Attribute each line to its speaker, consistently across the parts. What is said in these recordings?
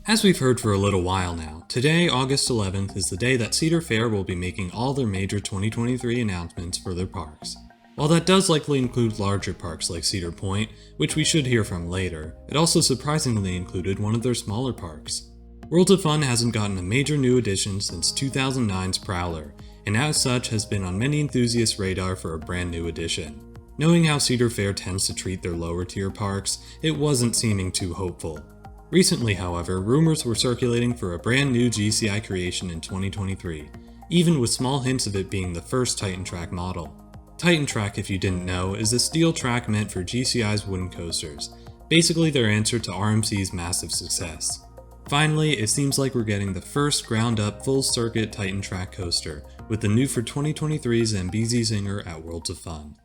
Speaker 1: As we've heard for a little while now, today, August 11th, is the day that Cedar Fair will be making all their major 2023 announcements for their parks. While that does likely include larger parks like Cedar Point, which we should hear from later, it also surprisingly included one of their smaller parks. Worlds of Fun hasn't gotten a major new addition since 2009's Prowler, and as such has been on many enthusiasts' radar for a brand new addition. Knowing how Cedar Fair tends to treat their lower tier parks, it wasn't seeming too hopeful. Recently, however, rumors were circulating for a brand new GCI creation in 2023, even with small hints of it being the first Titan Track model. Titan Track, if you didn't know, is a steel track meant for GCI's wooden coasters, basically their answer to RMC's massive success. Finally, it seems like we're getting the first ground-up full-circuit Titan Track coaster, with the new for 2023 Zambezi Zinger at Worlds of Fun.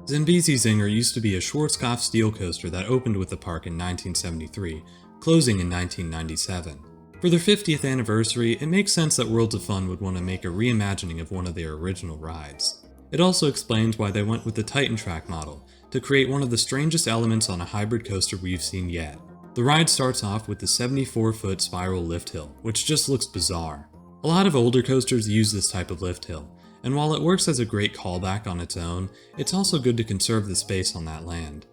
Speaker 1: Zambezi Zinger used to be a Schwarzkopf steel coaster that opened with the park in 1973, closing in 1997. For their 50th anniversary, it makes sense that Worlds of Fun would want to make a reimagining of one of their original rides. It also explains why they went with the Titan Track model, to create one of the strangest elements on a hybrid coaster we've seen yet. The ride starts off with the 74-foot spiral lift hill, which just looks bizarre. A lot of older coasters use this type of lift hill, and while it works as a great callback on its own, it's also good to conserve the space on that land.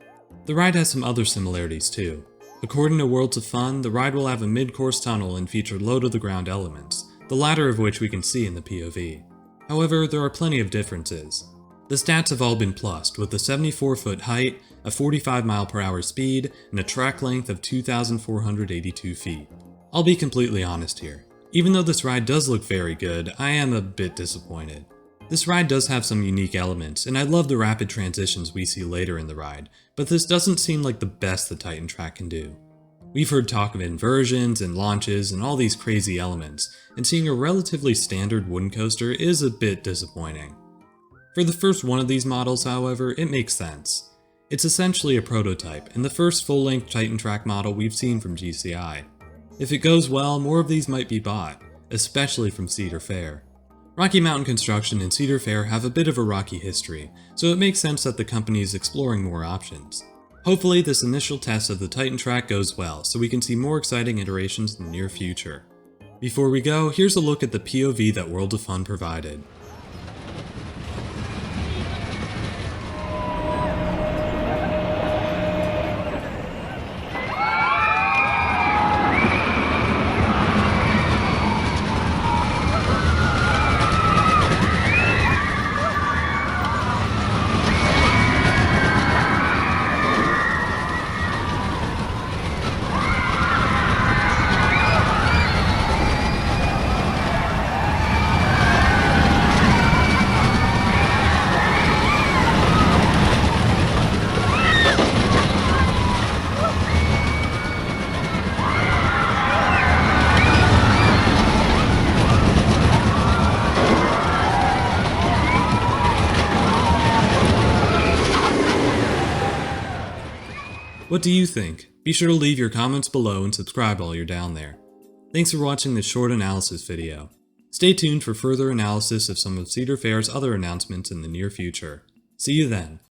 Speaker 1: The ride has some other similarities too. According to Worlds of Fun, the ride will have a mid-course tunnel and feature low-to-the-ground elements, the latter of which we can see in the POV. However, there are plenty of differences. The stats have all been plussed, with a 74-foot height, a 45-mile-per-hour speed, and a track length of 2,482 feet. I'll be completely honest here. Even though this ride does look very good, I am a bit disappointed. This ride does have some unique elements, and I love the rapid transitions we see later in the ride, but this doesn't seem like the best the Titan Track can do. We've heard talk of inversions and launches and all these crazy elements, and seeing a relatively standard wooden coaster is a bit disappointing. For the first one of these models, however, it makes sense. It's essentially a prototype, and the first full-length Titan Track model we've seen from GCI. If it goes well, more of these might be bought, especially from Cedar Fair. Rocky Mountain Construction and Cedar Fair have a bit of a rocky history, so it makes sense that the company is exploring more options. Hopefully this initial test of the Titan Track goes well, so we can see more exciting iterations in the near future. Before we go, here's a look at the POV that World of Fun provided. What do you think? Be sure to leave your comments below and subscribe while you're down there. Thanks for watching this short analysis video. Stay tuned for further analysis of some of Cedar Fair's other announcements in the near future. See you then.